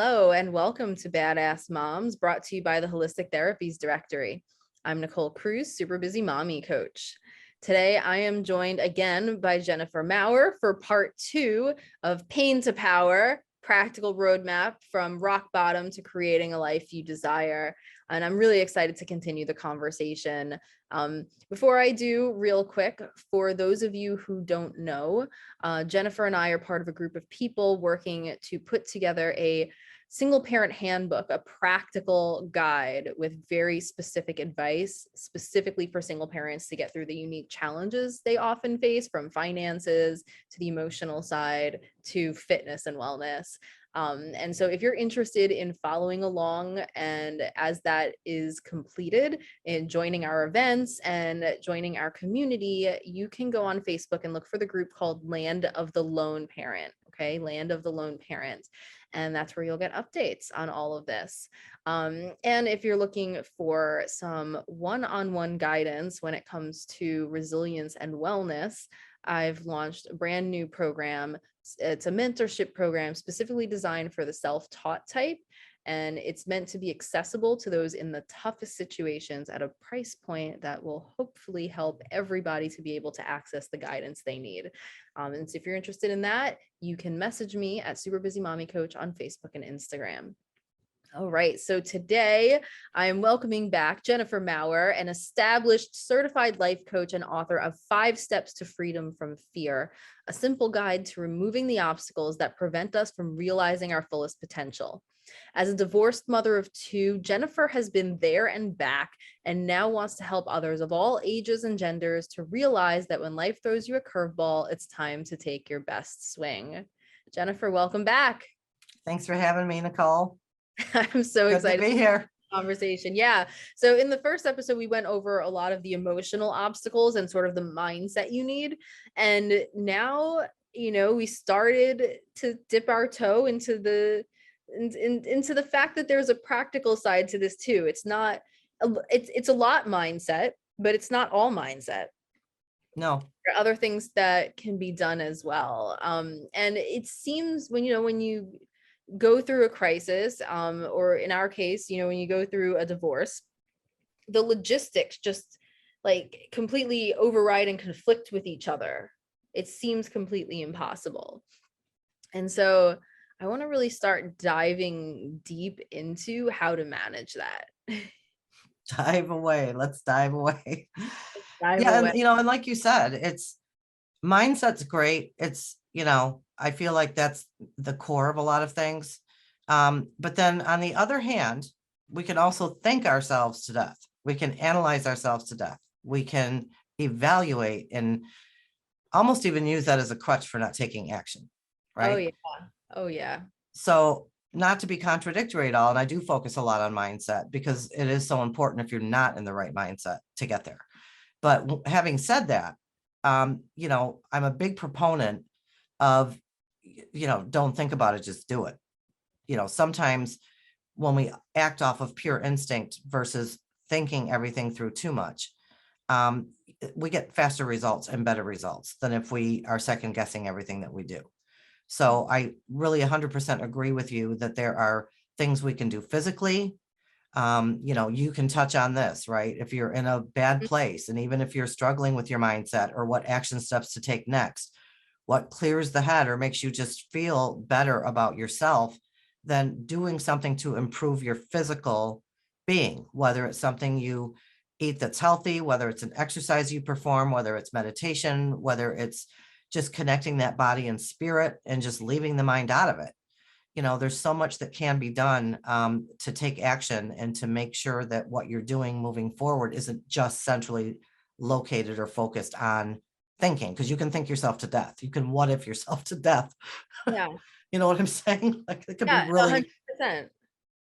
Hello and welcome to Badass Moms, brought to you by the Holistic Therapies Directory. I'm Nicole Cruz, super busy mommy coach. Today, I am joined again by Jennifer Maurer for part 2 of Pain to Power, Practical Roadmap from Rock Bottom to Creating a Life You Desire. And I'm really excited to continue the conversation. Before I do, real quick, for those of you who don't know, Jennifer and I are part of a group of people working to put together a single parent handbook, a practical guide with very specific advice, specifically for single parents to get through the unique challenges they often face, from finances to the emotional side to fitness and wellness. And so if you're interested in following along, and as that is completed, in joining our events and joining our community, you can go on Facebook and look for the group called Land of the Lone Parent. Okay, Land of the Lone Parent. And that's where you'll get updates on all of this. And if you're looking for some one-on-one guidance when it comes to resilience and wellness, I've launched a brand new program. It's a mentorship program specifically designed for the self-taught type, and it's meant to be accessible to those in the toughest situations at a price point that will hopefully help everybody to be able to access the guidance they need. And so if you're interested in that, you can message me at Super Busy Mommy Coach on Facebook and Instagram. All right, so today I'm welcoming back Jennifer Maurer, an established certified life coach and author of 5 Steps to Freedom from Fear, a simple guide to removing the obstacles that prevent us from realizing our fullest potential. As a divorced mother of 2, Jennifer has been there and back and now wants to help others of all ages and genders to realize that when life throws you a curveball, it's time to take your best swing. Jennifer, welcome back. Thanks for having me, Nicole. I'm so excited to be here. Conversation. Yeah. So in the first episode, we went over a lot of the emotional obstacles and sort of the mindset you need. And now, we started to dip our toe into the fact that there's a practical side to this too. It's not, it's a lot mindset, but it's not all mindset. No. There are other things that can be done as well. And it seems when you go through a crisis, or in our case, when you go through a divorce, the logistics just like completely override and conflict with each other. It seems completely impossible. And so I want to really start diving deep into how to manage that. Dive away. Let's dive away. Dive away. And like you said, it's mindset's great. It's, I feel like that's the core of a lot of things. But then on the other hand, we can also think ourselves to death. We can analyze ourselves to death. We can evaluate and almost even use that as a crutch for not taking action. Right? Oh yeah. So not to be contradictory at all. And I do focus a lot on mindset because it is so important if you're not in the right mindset to get there. But having said that, I'm a big proponent of, don't think about it, just do it. Sometimes when we act off of pure instinct versus thinking everything through too much, we get faster results and better results than if we are second guessing everything that we do. So I really 100% agree with you that there are things we can do physically. You can touch on this, right? If you're in a bad place, and even if you're struggling with your mindset or what action steps to take next, what clears the head or makes you just feel better about yourself, then doing something to improve your physical being, whether it's something you eat that's healthy, whether it's an exercise you perform, whether it's meditation, whether it's just connecting that body and spirit and just leaving the mind out of it. There's so much that can be done to take action and to make sure that what you're doing moving forward isn't just centrally located or focused on thinking, because you can think yourself to death. You can what if yourself to death. Yeah. You know what I'm saying? Like it could be really 100%.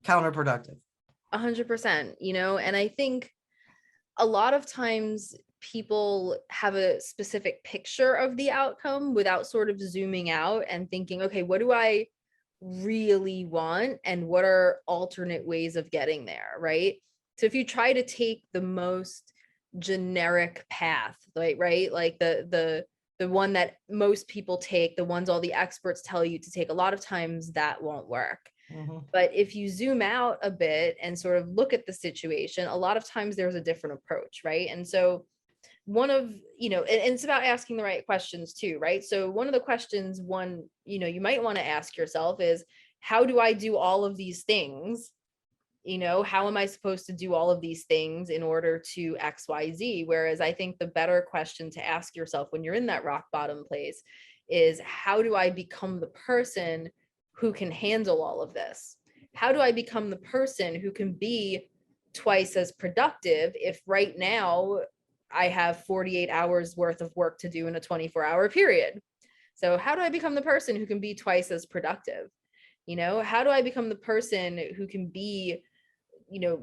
Counterproductive. 100%, and I think a lot of times people have a specific picture of the outcome without sort of zooming out and thinking, okay, what do I really want and what are alternate ways of getting there, right? So if you try to take the most generic path, right, like the the one that most people take, the ones all the experts tell you to take, a lot of times that won't work. Mhm. But if you zoom out a bit and sort of look at the situation, a lot of times there's a different approach, right? And so one of, and it's about asking the right questions too, right? So one of the questions you might want to ask yourself is, how do I do all of these things? How am I supposed to do all of these things in order to XYZ? Whereas I think the better question to ask yourself when you're in that rock bottom place is, how do I become the person who can handle all of this? How do I become the person who can be twice as productive if right now I have 48 hours worth of work to do in a 24-hour period? So how do I become the person who can be twice as productive? How do I become the person who can be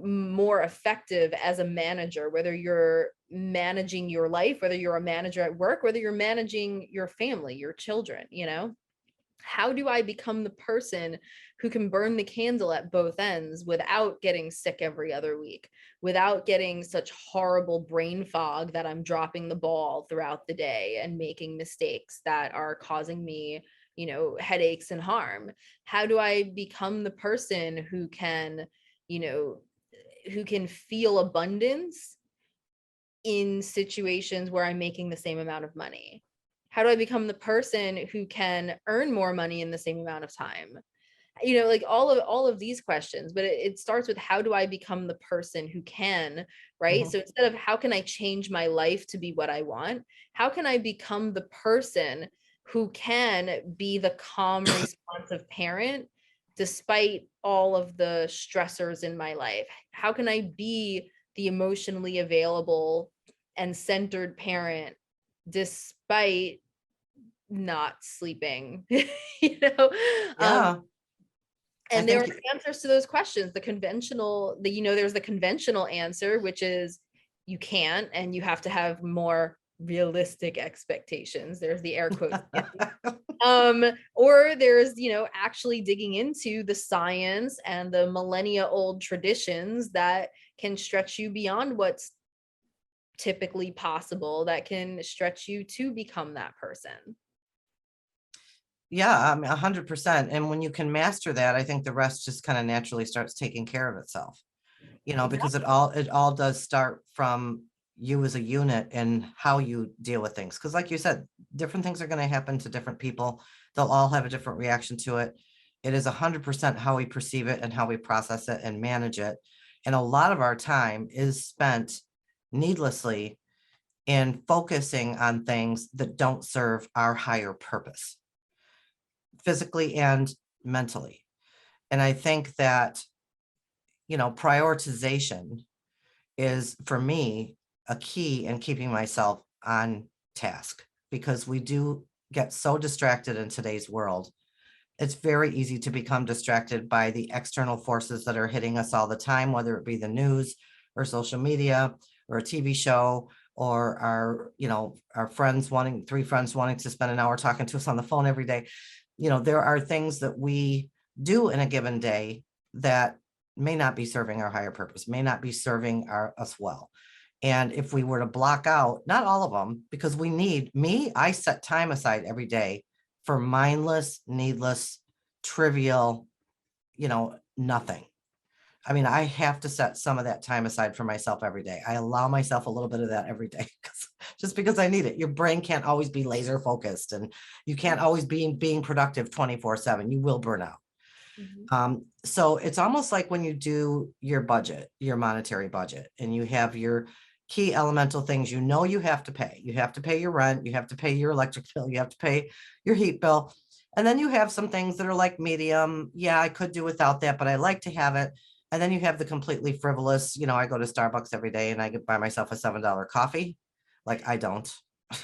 more effective as a manager, whether you're managing your life, whether you're a manager at work, whether you're managing your family, your children? How do I become the person who can burn the candle at both ends without getting sick every other week, without getting such horrible brain fog that I'm dropping the ball throughout the day and making mistakes that are causing me, headaches and harm? How do I become the person who can, feel abundance in situations where I'm making the same amount of money? How do I become the person who can earn more money in the same amount of time? Like all of these questions, but it starts with, how do I become the person who can, right? Mhm. So instead of how can I change my life to be what I want, how can I become the person who can be the calm, responsive parent despite all of the stressors in my life? How can I be the emotionally available and centered parent despite not sleeping? you know um Yeah, I and there are think, answers to those questions. There's the conventional answer, which is you can't, and you have to have more realistic expectations. There's the air quotes. Or there's, actually digging into the science and the millennia old traditions that can stretch you beyond what's typically possible, that can stretch you to become that person. yeah, I mean, 100%. And when you can master that, I think the rest just kind of naturally starts taking care of itself, because Exactly. it all does start from you as a unit and how you deal with things. Because like you said, different things are going to happen to different people. They'll all have a different reaction to it. It is 100% how we perceive it and how we process it and manage it. And a lot of our time is spent needlessly in focusing on things that don't serve our higher purpose, physically and mentally. And I think that, prioritization is for me a key in keeping myself on task, because we do get so distracted in today's world. It's very easy to become distracted by the external forces that are hitting us all the time, whether it be the news or social media or a TV show, or our three friends wanting to spend an hour talking to us on the phone every day. There are things that we do in a given day that may not be serving our higher purpose, may not be serving us well. And if we were to block out, not all of them, because I set time aside every day for mindless, needless, trivial, nothing. I mean, I have to set some of that time aside for myself every day. I allow myself a little bit of that every day, just because I need it. Your brain can't always be laser focused, and you can't always be being productive 24/7. You will burn out. Mhm. So it's almost like when you do your budget, your monetary budget, and you have your key elemental things, you have to pay. You have to pay your rent, you have to pay your electric bill, you have to pay your heat bill. And then you have some things that are like medium. Yeah, I could do without that, but I like to have it. And then you have the completely frivolous, I go to Starbucks every day and I get buy myself a $7 coffee. Like, I don't.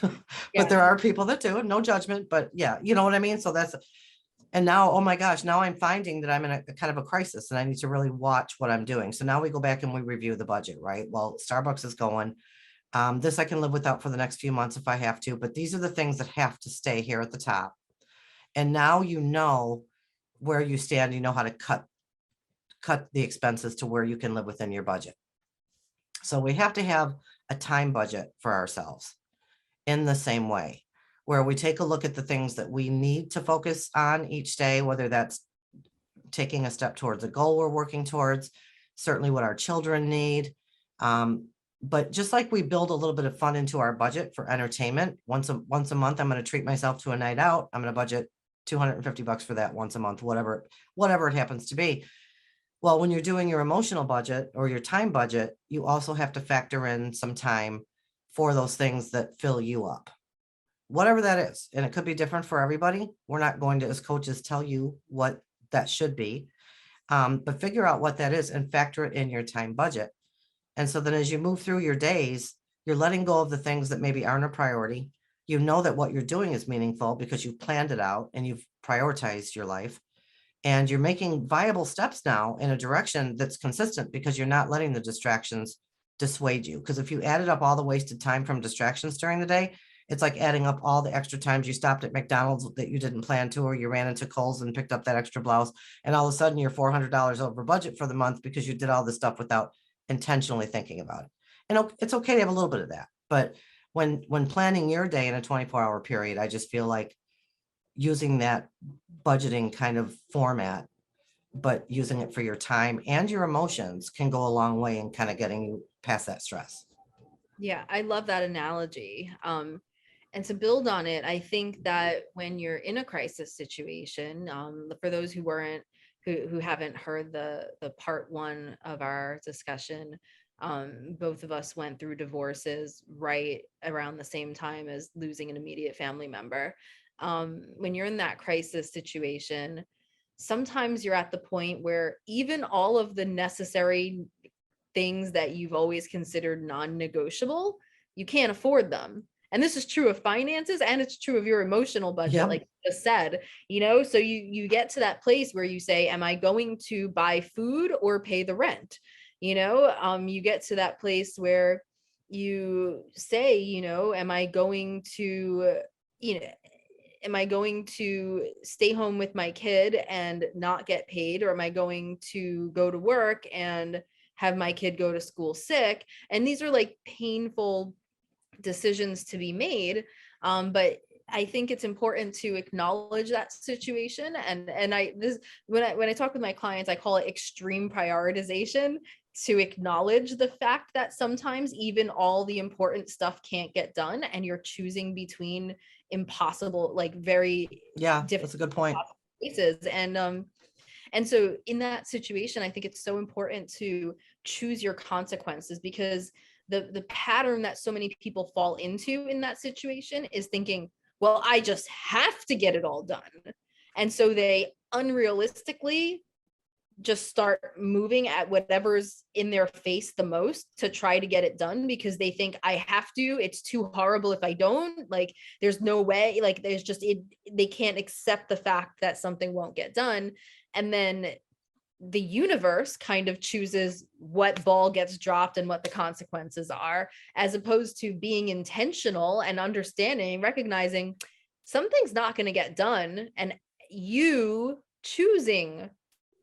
But Yeah. there are people that do, no judgment, but yeah, you know what I mean? So and now, oh my gosh, now I'm finding that I'm in a kind of a crisis and I need to really watch what I'm doing. So now we go back and we review the budget, right? Well, Starbucks is going. This I can live without for the next few months if I have to, but these are the things that have to stay here at the top. And now you know where you stand, you know how to cut the expenses to where you can live within your budget. So we have to have a time budget for ourselves in the same way. where we take a look at the things that we need to focus on each day, whether that's taking a step towards a goal we're working towards, certainly what our children need. But just like we build a little bit of fun into our budget for entertainment, once a month, I'm going to treat myself to a night out. I'm going to budget $250 for that once a month, whatever it happens to be. Well, when you're doing your emotional budget or your time budget, you also have to factor in some time for those things that fill you up, whatever that is. And it could be different for everybody. We're not going to, as coaches, tell you what that should be, but figure out what that is and factor it in your time budget. And so then as you move through your days, you're letting go of the things that maybe aren't a priority. You know that what you're doing is meaningful because you've planned it out and you've prioritized your life. And you're making viable steps now in a direction that's consistent because you're not letting the distractions dissuade you. Because if you added up all the wasted time from distractions during the day, it's like adding up all the extra times you stopped at McDonald's that you didn't plan to, or you ran into Kohl's and picked up that extra blouse. And all of a sudden you're $400 over budget for the month because you did all this stuff without intentionally thinking about it. And it's okay to have a little bit of that. But when planning your day in a 24-hour period, I just feel like using that budgeting kind of format, but using it for your time and your emotions can go a long way in kind of getting you past that stress. Yeah, I love that analogy. And to build on it, I think that when you're in a crisis situation, for those who haven't heard the part one of our discussion, both of us went through divorces right around the same time as losing an immediate family member. When you're in that crisis situation, sometimes you're at the point where even all of the necessary things that you've always considered non-negotiable, you can't afford them. And this is true of finances, and it's true of your emotional budget, Yep. like you just said, so you get to that place where you say, am I going to buy food or pay the rent? You get to that place where you say, am I going to, am I going to stay home with my kid and not get paid? Or am I going to go to work and have my kid go to school sick? And these are like painful decisions to be made. But I think it's important to acknowledge that situation. And when I talk with my clients, I call it extreme prioritization, to acknowledge the fact that sometimes even all the important stuff can't get done, and you're choosing between impossible, like very Yeah, different, that's a good point. places. And so in that situation, I think it's so important to choose your consequences, because the pattern that so many people fall into in that situation is thinking, well, I just have to get it all done. And so they unrealistically just start moving at whatever's in their face the most to try to get it done, because they think, I have to, it's too horrible if I don't, like, there's no way, like, there's just they can't accept the fact that something won't get done. And then the universe kind of chooses what ball gets dropped and what the consequences are, as opposed to being intentional and understanding, recognizing something's not going to get done, and you choosing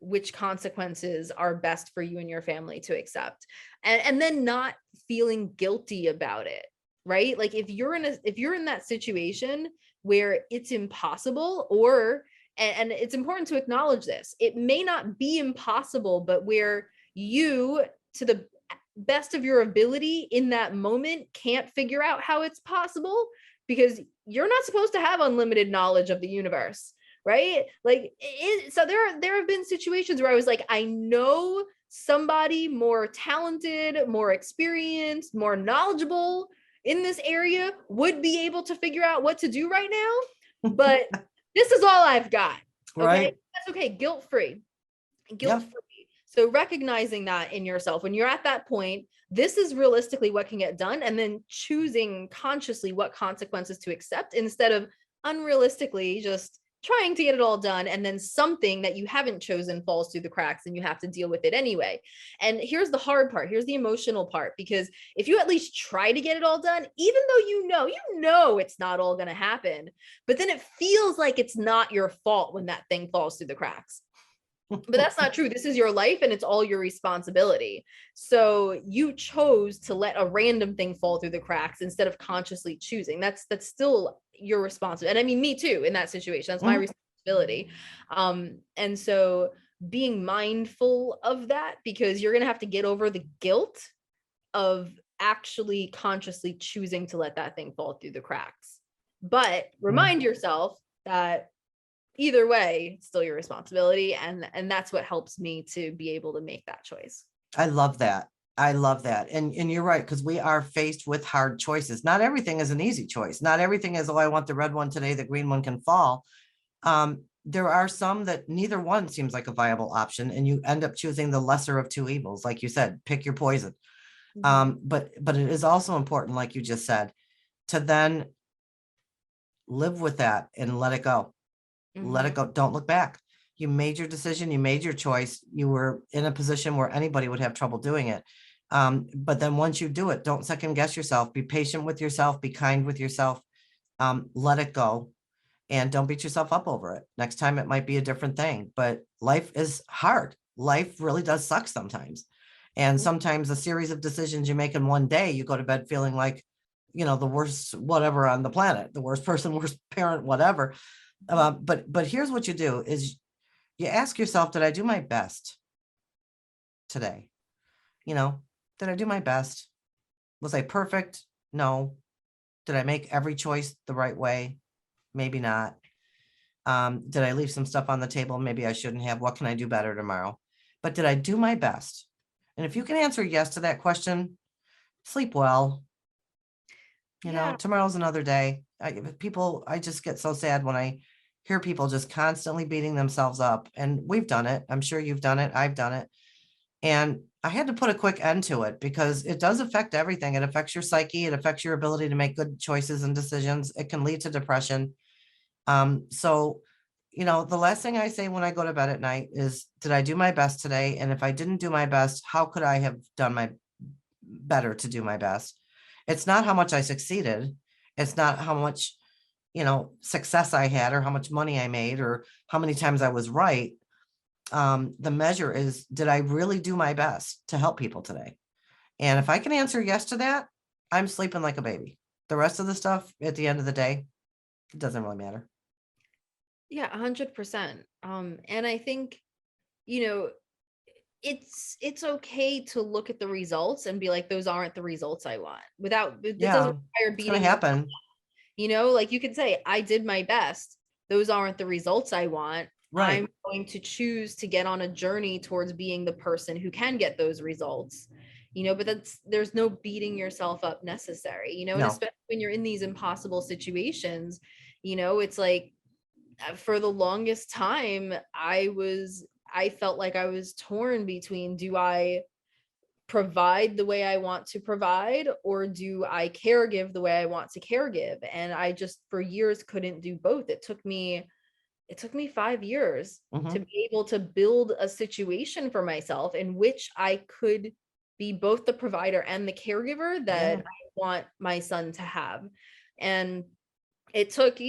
which consequences are best for you and your family to accept, and then not feeling guilty about it, right? Like if you're in that situation where it's impossible, or and it's important to acknowledge this, it may not be impossible, but where you, to the best of your ability in that moment, can't figure out how it's possible, because you're not supposed to have unlimited knowledge of the universe, right? Like so there have been situations where I was like, I know somebody more talented, more experienced, more knowledgeable in this area would be able to figure out what to do right now, but this is all I've got. Okay. Right. That's okay. Guilt-free. So recognizing that in yourself, when you're at that point, this is realistically what can get done, and then choosing consciously what consequences to accept, instead of unrealistically just trying to get it all done, and then something that you haven't chosen falls through the cracks and you have to deal with it anyway. And here's the hard part, here's the emotional part, because if you at least try to get it all done, even though you know it's not all going to happen, but then it feels like it's not your fault when that thing falls through the cracks. But that's not true. This is your life and it's all your responsibility. So you chose to let a random thing fall through the cracks instead of consciously choosing. That's still your responsibility. And I mean, me too, in that situation, that's my responsibility. And so being mindful of that, because you're going to have to get over the guilt of actually consciously choosing to let that thing fall through the cracks. But remind yourself that either way, it's still your responsibility. And that's what helps me to be able to make that choice. I love that. I love that. And you're right, because we are faced with hard choices. Not everything is an easy choice. Not everything is, oh, I want the red one today, the green one can fall. There are some that neither one seems like a viable option, and you end up choosing the lesser of two evils. Like you said, pick your poison. But it is also important, like you just said, to then live with that and let it go. Let it go. Don't look back. You made your decision. You made your choice. You were in a position where anybody would have trouble doing it. But then once you do it, don't second guess yourself. Be patient with yourself. Be kind with yourself. Let it go. And don't beat yourself up over it. Next time it might be a different thing. But life is hard. Life really does suck sometimes. And sometimes a series of decisions you make in one day, you go to bed feeling like, the worst whatever on the planet, the worst person, worst parent, whatever. But here's what you do is you ask yourself, did I do my best today? Did I do my best? Was I perfect? No. Did I make every choice the right way? Maybe not. Did I leave some stuff on the table? Maybe I shouldn't have. What can I do better tomorrow? But did I do my best? And if you can answer yes to that question, sleep well. Tomorrow's another day. I just get so sad when I hear people just constantly beating themselves up. And we've done it. I'm sure you've done it. I've done it. And I had to put a quick end to it because it does affect everything. It affects your psyche. It affects your ability to make good choices and decisions. It can lead to depression. So, the last thing I say when I go to bed at night is, did I do my best today? And if I didn't do my best, how could I have done my better to do my best? It's not how much I succeeded. It's not how much, success I had or how much money I made or how many times I was right. The measure is, did I really do my best to help people today? And if I can answer yes to that, I'm sleeping like a baby. The rest of the stuff at the end of the day, it doesn't really matter. Yeah, 100%. And I think, it's okay to look at the results and be like, those aren't the results I want, it doesn't require it's gonna beating happen. Like you could say, I did my best. Those aren't the results I want. Right. I'm going to choose to get on a journey towards being the person who can get those results. But there's no beating yourself up necessary, and No. especially when you're in these impossible situations, it's like, for the longest time, I felt like I was torn between, do I provide the way I want to provide, or do I caregive the way I want to caregive? And I just for years couldn't do both. It took me 5 years to be able to build a situation for myself in which I could be both the provider and the caregiver that I want my son to have. And it took,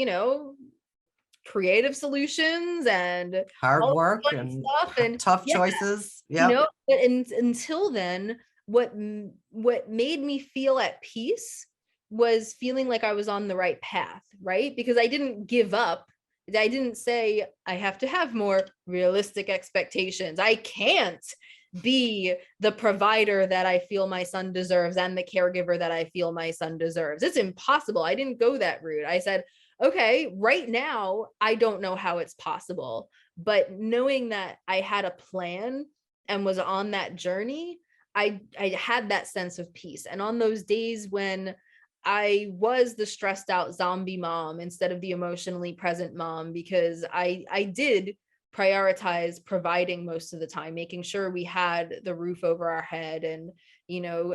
creative solutions and hard all work and and stuff and tough choices. Yeah. but until then, what made me feel at peace was feeling like I was on the right path, right? Because I didn't give up. I didn't say I have to have more realistic expectations. I can't be the provider that I feel my son deserves and the caregiver that I feel my son deserves. It's impossible. I didn't go that route. I said, okay, right now, I don't know how it's possible, but knowing that I had a plan and was on that journey, I had that sense of peace. And on those days when I was the stressed out zombie mom instead of the emotionally present mom, because I did prioritize providing most of the time, making sure we had the roof over our head and,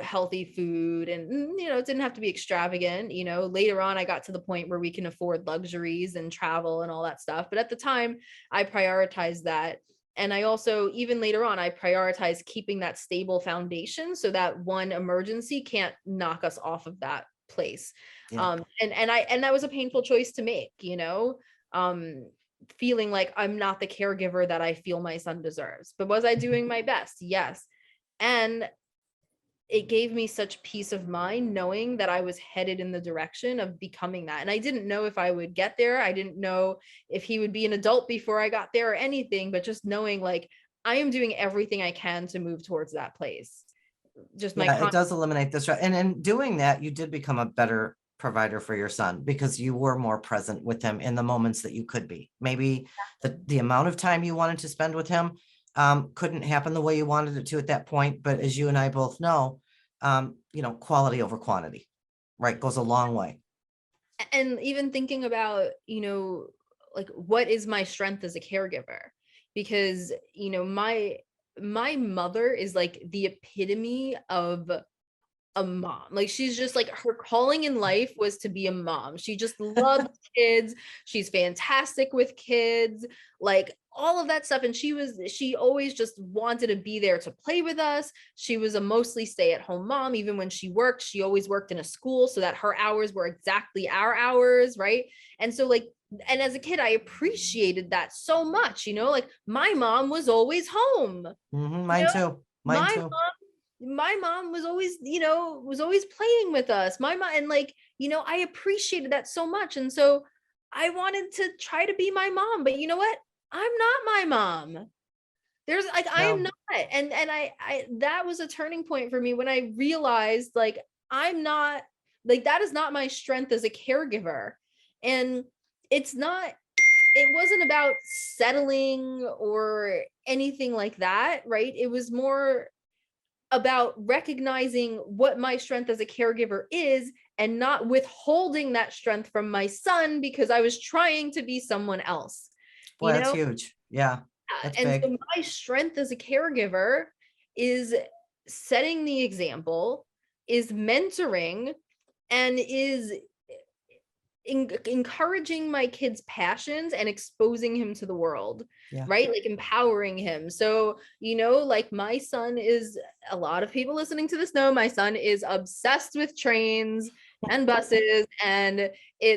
healthy food. And, it didn't have to be extravagant. Later on, I got to the point where we can afford luxuries and travel and all that stuff. But at the time, I prioritized that. And I also, even later on, I prioritized keeping that stable foundation so that one emergency can't knock us off of that place. Yeah. And that was a painful choice to make, feeling like I'm not the caregiver that I feel my son deserves. But was I doing my best? Yes. And it gave me such peace of mind knowing that I was headed in the direction of becoming that. And I didn't know if I would get there. I didn't know if he would be an adult before I got there or anything, but just knowing like I am doing everything I can to move towards that place. Just my Yeah, it does eliminate this. And in doing that, you did become a better provider for your son because you were more present with him in the moments that you could be. Maybe the amount of time you wanted to spend with him couldn't happen the way you wanted it to at that point. But as you and I both know, quality over quantity, right, goes a long way. And even thinking about, like what is my strength as a caregiver? Because, my mother is like the epitome of a mom. Like she's just like her calling in life was to be a mom. She just loves kids. She's fantastic with kids, like all of that stuff. And she always just wanted to be there to play with us. She was a mostly stay-at-home mom. Even when she worked, she always worked in a school so that her hours were exactly our hours, right? And so like, and as a kid, I appreciated that so much, like my mom was always home. Mine too. Mine My too. my mom was always, was always playing with us. My mom, and like, I appreciated that so much. And so I wanted to try to be my mom, but you know what? I'm not my mom. There's like, I am No, not. And I that was a turning point for me when I realized like, I'm not, like, that is not my strength as a caregiver. And it's not, it wasn't about settling or anything like that, right? It was more about recognizing what my strength as a caregiver is and not withholding that strength from my son because I was trying to be someone else, boy, that's huge. Yeah, that's and big. so my strength as a caregiver is setting the example, is mentoring, and is encouraging my kid's passions and exposing him to the world. Yeah. Right, like empowering him. So like my son is, a lot of people listening to this know my son is obsessed with trains and buses, and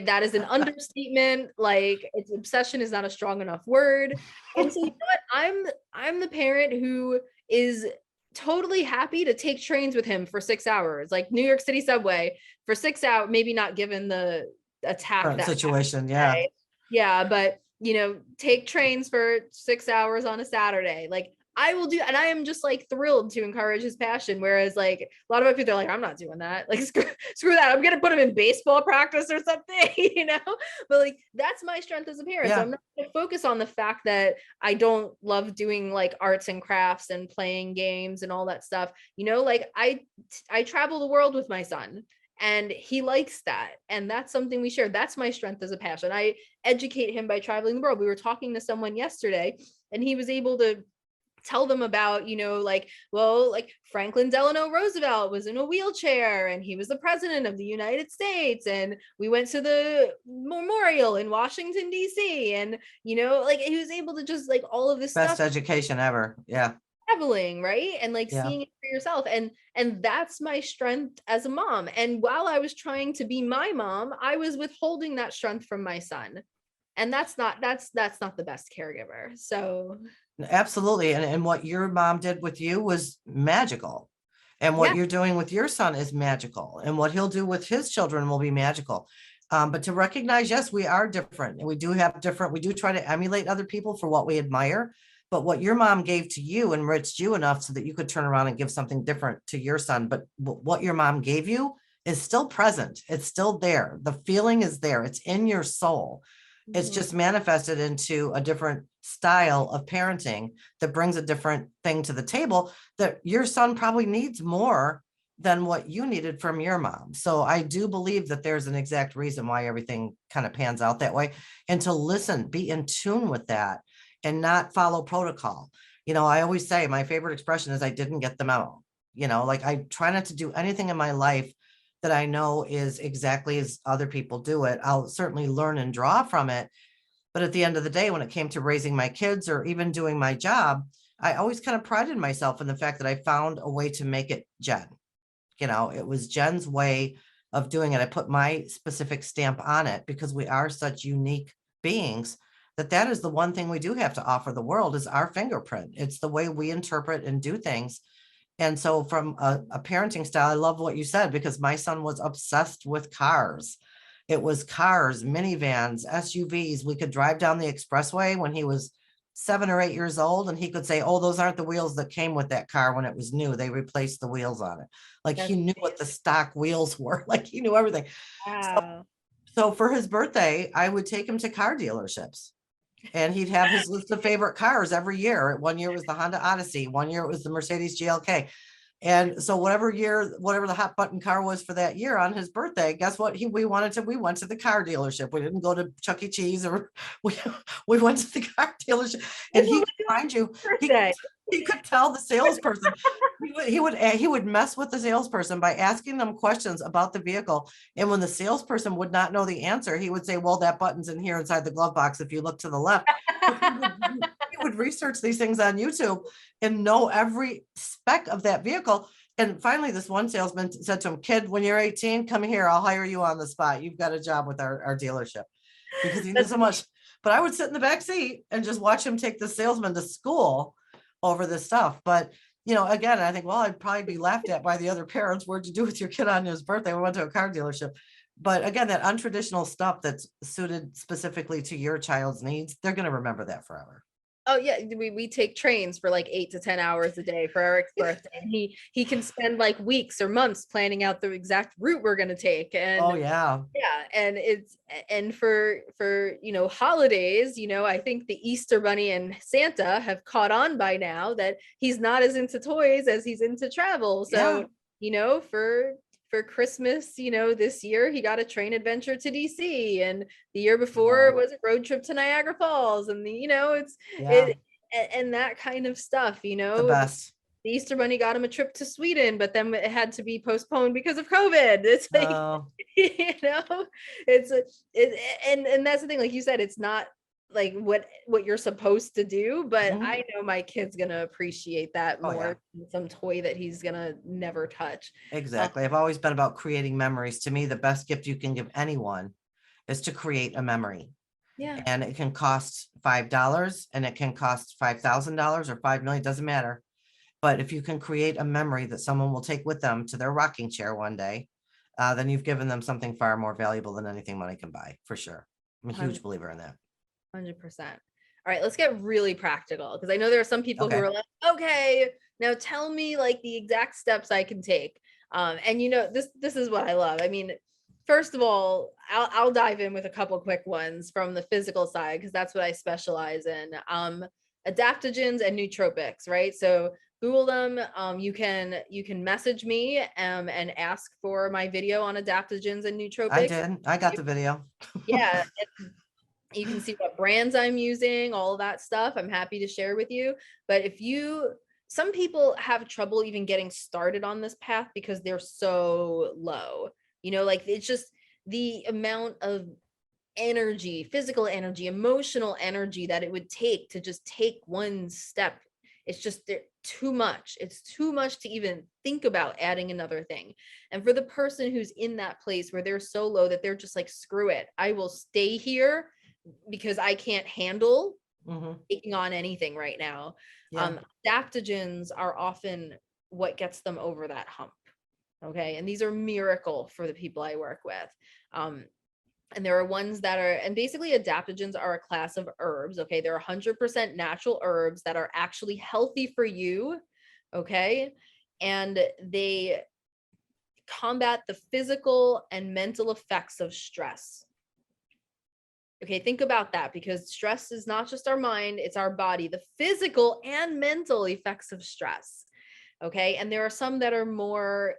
that is an understatement. Like, its obsession is not a strong enough word. And so what, I'm the parent who is totally happy to take trains with him for 6 hours, like New York City subway for 6 hours, maybe not given the attack Current that situation. Yeah. day. Yeah, but take trains for 6 hours on a Saturday. Like I will do, and I am just like thrilled to encourage his passion. Whereas like a lot of my people are like, I'm not doing that. Like screw that. I'm gonna put him in baseball practice or something, But like that's my strength as a parent. So Yeah. I'm not gonna focus on the fact that I don't love doing like arts and crafts and playing games and all that stuff. Like I travel the world with my son, and he likes that, and that's something we share. That's my strength as a passion. I educate him by traveling the world. We were talking to someone yesterday, and he was able to tell them about, like, well, like Franklin Delano Roosevelt was in a wheelchair and he was the president of the United States, and we went to the memorial in Washington DC, and like he was able to just like all of this Best stuff, education ever. Yeah. traveling, right? And like Yeah. seeing it for yourself. And that's my strength as a mom. And while I was trying to be my mom, I was withholding that strength from my son. And that's not the best caregiver. So Absolutely. And what your mom did with you was magical. And what yeah. you're doing with your son is magical. And what he'll do with his children will be magical. But to recognize, yes, we are different. And we do try to emulate other people for what we admire. But what your mom gave to you enriched you enough so that you could turn around and give something different to your son. But what your mom gave you is still present. It's still there. The feeling is there. It's in your soul. It's just manifested into a different style of parenting that brings a different thing to the table that your son probably needs more than what you needed from your mom. So I do believe that there's an exact reason why everything kind of pans out that way, and to listen, be in tune with that and not follow protocol. I always say my favorite expression is I didn't get the memo. Like I try not to do anything in my life that I know is exactly as other people do it. I'll certainly learn and draw from it. But at the end of the day, when it came to raising my kids or even doing my job, I always kind of prided myself in the fact that I found a way to make it Jen. It was Jen's way of doing it. I put my specific stamp on it because we are such unique beings that is the one thing we do have to offer the world is our fingerprint. It's the way we interpret and do things. And so from a parenting style, I love what you said, because my son was obsessed with cars. It was cars, minivans, SUVs. We could drive down the expressway when he was 7 or 8 years old, and he could say, "Oh, those aren't the wheels that came with that car when it was new. They replaced the wheels on it." Like he That's knew what the stock wheels were. Like he knew everything. So, wow. so for his birthday, I would take him to car dealerships, and he'd have his list of favorite cars every year. One year it was the Honda Odyssey. One year it was the Mercedes GLK. And so whatever the hot button car was for that year on his birthday, guess what? We went to the car dealership. We didn't go to Chuck E. Cheese, or we, we went to the car dealership, and he could find you. He, Birthday. he could tell the salesperson. He would mess with the salesperson by asking them questions about the vehicle. And when the salesperson would not know the answer, he would say, "Well, that button's in here inside the glove box if you look to the left." He would research these things on YouTube and know every spec of that vehicle. And finally, this one salesman said to him, "Kid, when you're 18, come here. I'll hire you on the spot. You've got a job with our dealership," because he knew so much. But I would sit in the back seat and just watch him take the salesman to school over this stuff. But, again, I think, well, I'd probably be laughed at by the other parents. "What'd you do with your kid on his birthday?" "We went to a car dealership." But again, that untraditional stuff that's suited specifically to your child's needs, they're going to remember that forever. Oh yeah, we take trains for like 8 to 10 hours a day for Eric's birthday. And he can spend like weeks or months planning out the exact route we're gonna take. Oh And yeah. yeah, and for holidays, I think the Easter Bunny and Santa have caught on by now that he's not as into toys as he's into travel. Yeah. So, for Christmas, this year he got a train adventure to DC, and the year before was a road trip to Niagara Falls, and Yeah. and that kind of stuff, The best. the Easter Bunny got him a trip to Sweden, but then it had to be postponed because of COVID. It's like, Oh, it's and that's the thing, like you said, it's not like what you're supposed to do, but mhm. I know my kid's gonna appreciate that Oh yeah. more than some toy that he's gonna never touch. Exactly. I've always been about creating memories. To me, the best gift you can give anyone is to create a memory. Yeah. And it can cost $5, and it can cost $5,000 or 5 million, doesn't matter. But if you can create a memory that someone will take with them to their rocking chair one day, then you've given them something far more valuable than anything money can buy, for sure. I'm a huge believer in that. 100%. All right, let's get really practical, because I know there are some people who Okay. are like, okay, now tell me like the exact steps I can take. And this is what I love. I mean, first of all, I'll dive in with a couple quick ones from the physical side, because that's what I specialize in. Adaptogens and nootropics, right? So Google them. You can message me and ask for my video on adaptogens and I nootropics. did. I got the video. Yeah, you can see what brands I'm using, all of that stuff. I'm happy to share with you. But some people have trouble even getting started on this path because they're so low. Like it's just the amount of energy, physical energy, emotional energy that it would take to just take one step. It's just too much. It's too much to even think about adding another thing. And for the person who's in that place where they're so low that they're just like, screw it, I will stay here because I can't handle taking on anything right now. Yeah. Adaptogens are often what gets them over that hump. Okay. And these are miracle for the people I work with. And there are ones that are, and basically adaptogens are a class of herbs. Okay. They're 100% natural herbs that are actually healthy for you. Okay. And they combat the physical and mental effects of stress. Okay, think about that, because stress is not just our mind, it's our body, the physical and mental effects of stress. Okay, and there are some that are more,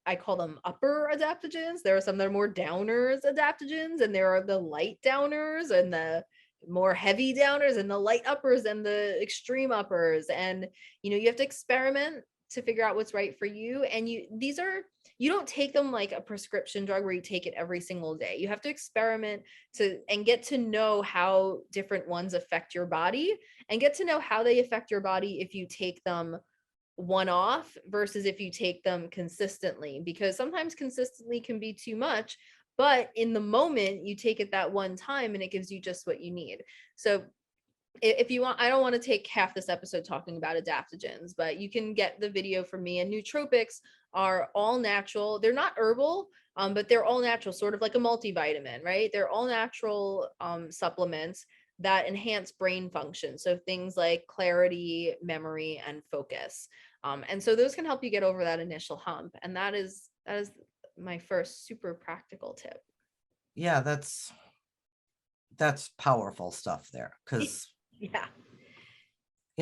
I call them upper adaptogens. There are some that are more downers adaptogens, and there are the light downers and the more heavy downers and the light uppers and the extreme uppers. And, you have to experiment to figure out what's right for you. And you don't take them like a prescription drug where you take it every single day. You have to experiment and get to know how different ones affect your body, and get to know how they affect your body if you take them one off versus if you take them consistently, because sometimes consistently can be too much, but in the moment you take it that one time and it gives you just what you need. So if you want, I don't want to take half this episode talking about adaptogens, but you can get the video from me. And nootropics are all natural. They're not herbal, but they're all natural, sort of like a multivitamin, right? They're all natural supplements that enhance brain function. So things like clarity, memory, and focus. And so those can help you get over that initial hump. And that is my first super practical tip. Yeah, that's powerful stuff there. Because yeah,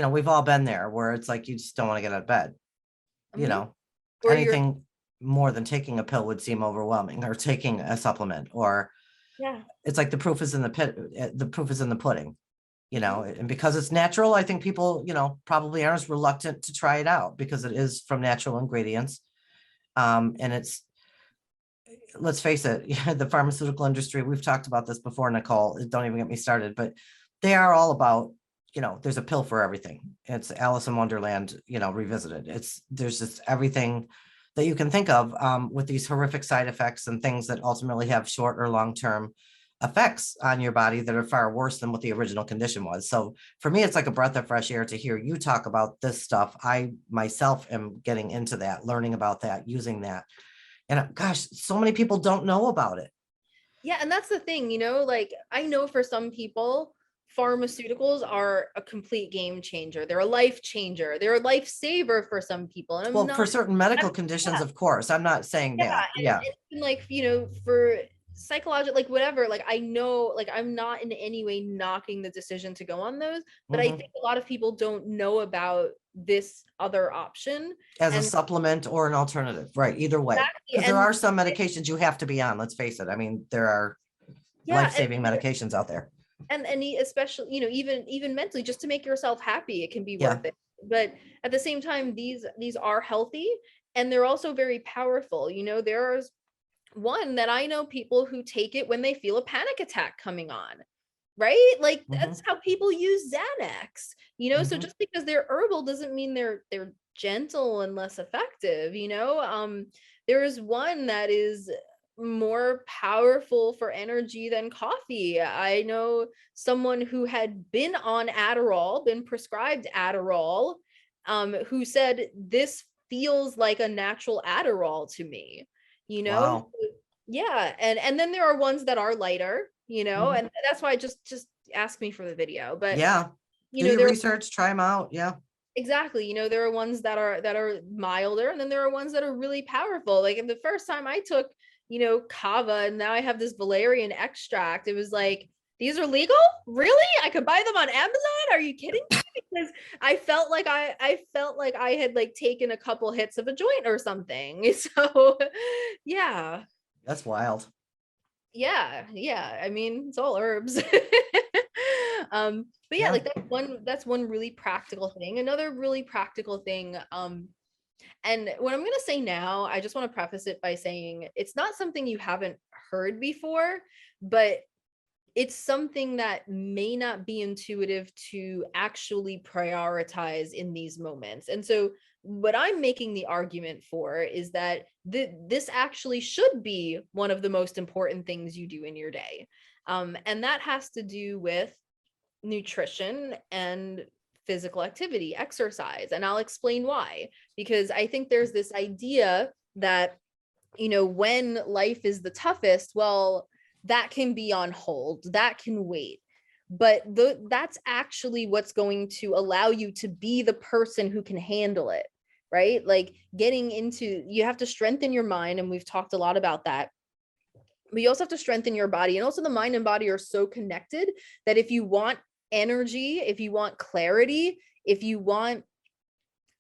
we've all been there where it's like you just don't want to get out of bed. Or Anything more than taking a pill would seem overwhelming, or taking a supplement, or it's like the proof is in the pudding, and because it's natural, I think people, probably aren't as reluctant to try it out because it is from natural ingredients. And it's, let's face it, the pharmaceutical industry, we've talked about this before, Nicole, don't even get me started, but they are all about, there's a pill for everything. It's Alice in Wonderland, revisited. There's just everything that you can think of, with these horrific side effects and things that ultimately have short or long-term effects on your body that are far worse than what the original condition was. So for me, it's like a breath of fresh air to hear you talk about this stuff. I myself am getting into that, learning about that, using that. And gosh, so many people don't know about it. Yeah. And that's the thing, like I know for some people, pharmaceuticals are a complete game changer. They're a life changer. They're a lifesaver for some people. And for certain medical conditions, of course, I'm not saying that. Yeah. And like, for psychological, like whatever, like I know, like I'm not in any way knocking the decision to go on those, but I think a lot of people don't know about this other option as a supplement or an alternative, right? Either way, because there are some medications you have to be on. Let's face it. I mean, there are life-saving medications out there. And especially, even mentally, just to make yourself happy, it can be worth it. But at the same time, these are healthy, and they're also very powerful. There's one that I know people who take it when they feel a panic attack coming on, right? Like that's how people use Xanax, so just because they're herbal doesn't mean they're gentle and less effective. There is one that is more powerful for energy than coffee. I know someone who had been on Adderall, been prescribed Adderall, who said, this feels like a natural Adderall to me, Wow. Yeah. And then there are ones that are lighter, and that's why just ask me for the video. But do your research, try them out. Yeah. Exactly. There are ones that are milder, and then there are ones that are really powerful. Like the first time I took, kava, and now I have this valerian extract. It was like, these are legal? Really? I could buy them on Amazon? Are you kidding me? Because I felt like I had like taken a couple hits of a joint or something. So yeah. That's wild. Yeah. I mean, it's all herbs. But yeah, like that's one really practical thing. Another really practical thing, and what I'm going to say now, I just want to preface it by saying it's not something you haven't heard before, but it's something that may not be intuitive to actually prioritize in these moments. And so what I'm making the argument for is that this actually should be one of the most important things you do in your day. And that has to do with nutrition and physical activity, exercise. And I'll explain why, because I think there's this idea that, when life is the toughest, well, that can be on hold, that can wait. But that's actually what's going to allow you to be the person who can handle it, right? Like you have to strengthen your mind. And we've talked a lot about that. But you also have to strengthen your body. And also the mind and body are so connected that if you want energy, if you want clarity, if you want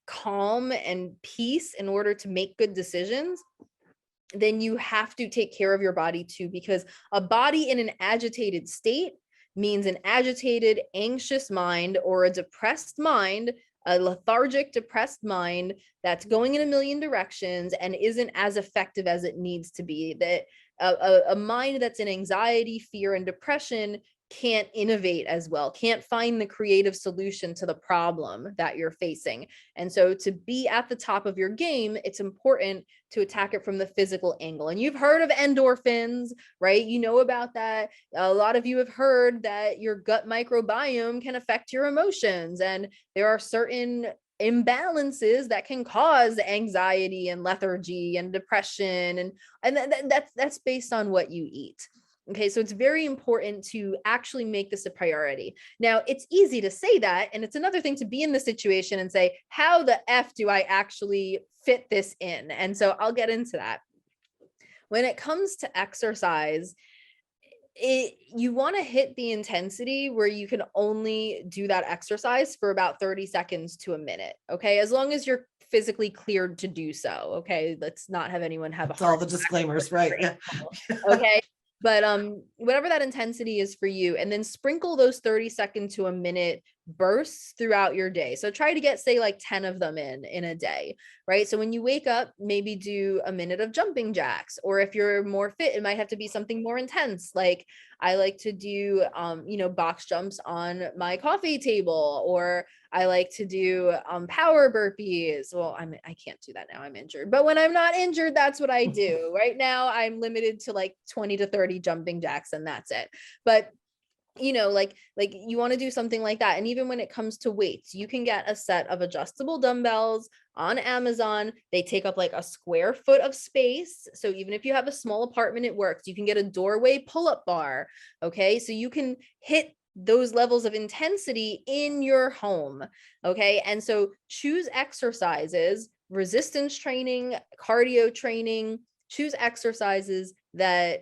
calm and peace in order to make good decisions, then you have to take care of your body too, because a body in an agitated state means an agitated, anxious mind, or a depressed mind, a lethargic, depressed mind that's going in a million directions and isn't as effective as it needs to be. That a mind that's in anxiety, fear, and depression can't innovate as well, can't find the creative solution to the problem that you're facing. And so to be at the top of your game, it's important to attack it from the physical angle. And you've heard of endorphins, right? You know about that. A lot of you have heard that your gut microbiome can affect your emotions. And there are certain imbalances that can cause anxiety and lethargy and depression. And that's based on what you eat. Okay, so it's very important to actually make this a priority. Now, it's easy to say that, and it's another thing to be in the situation and say, how the F do I actually fit this in? And so I'll get into that. When it comes to exercise, you want to hit the intensity where you can only do that exercise for about 30 seconds to a minute. Okay, as long as you're physically cleared to do so. Okay, let's not have anyone have a It's all the disclaimers, right? Yeah. Okay. But whatever that intensity is for you, and then sprinkle those 30 second to a minute bursts throughout your day. So try to get, say, like 10 of them in a day, right? So when you wake up, maybe do a minute of jumping jacks, or if you're more fit, it might have to be something more intense. Like I like to do box jumps on my coffee table, or I like to do power burpees. Well, I can't do that now, I'm injured. But when I'm not injured, that's what I do. Right now, I'm limited to like 20 to 30 jumping jacks, and that's it. But like you want to do something like that. And even when it comes to weights, you can get a set of adjustable dumbbells on Amazon. They take up like a square foot of space. So even if you have a small apartment, it works. You can get a doorway pull-up bar. Okay, so you can hit those levels of intensity in your home. Okay, and so choose exercises, resistance training, cardio training, choose exercises that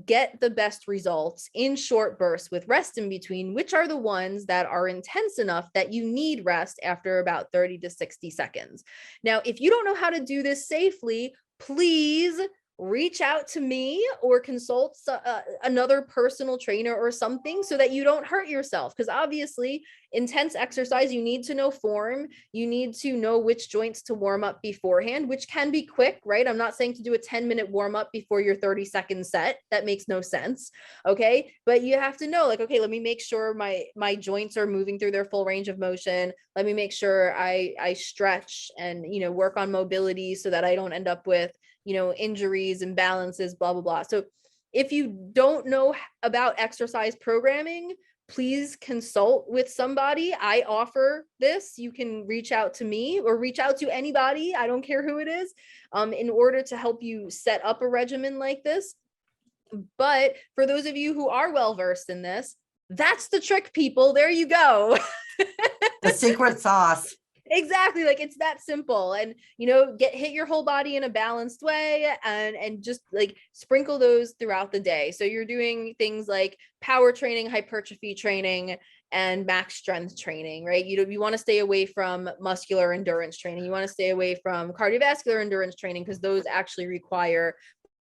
get the best results in short bursts with rest in between, which are the ones that are intense enough that you need rest after about 30 to 60 seconds. Now, if you don't know how to do this safely, please reach out to me or consult another personal trainer or something, so that you don't hurt yourself. Because obviously, intense exercise, you need to know form. You need to know which joints to warm up beforehand, which can be quick, right? I'm not saying to do a 10-minute warm up before your 30-second set. That makes no sense. Okay. But you have to know, like, okay, let me make sure my joints are moving through their full range of motion. Let me make sure I stretch and, work on mobility so that I don't end up with injuries, imbalances, blah, blah, blah. So if you don't know about exercise programming, please consult with somebody. I offer this. You can reach out to me or reach out to anybody, I don't care who it is, in order to help you set up a regimen like this. But for those of you who are well-versed in this, that's the trick, people. There you go. The secret sauce. Exactly. Like, it's that simple. And hit your whole body in a balanced way, and just like sprinkle those throughout the day. So you're doing things like power training, hypertrophy training, and max strength training, right? You want to stay away from muscular endurance training. You want to stay away from cardiovascular endurance training, because those actually require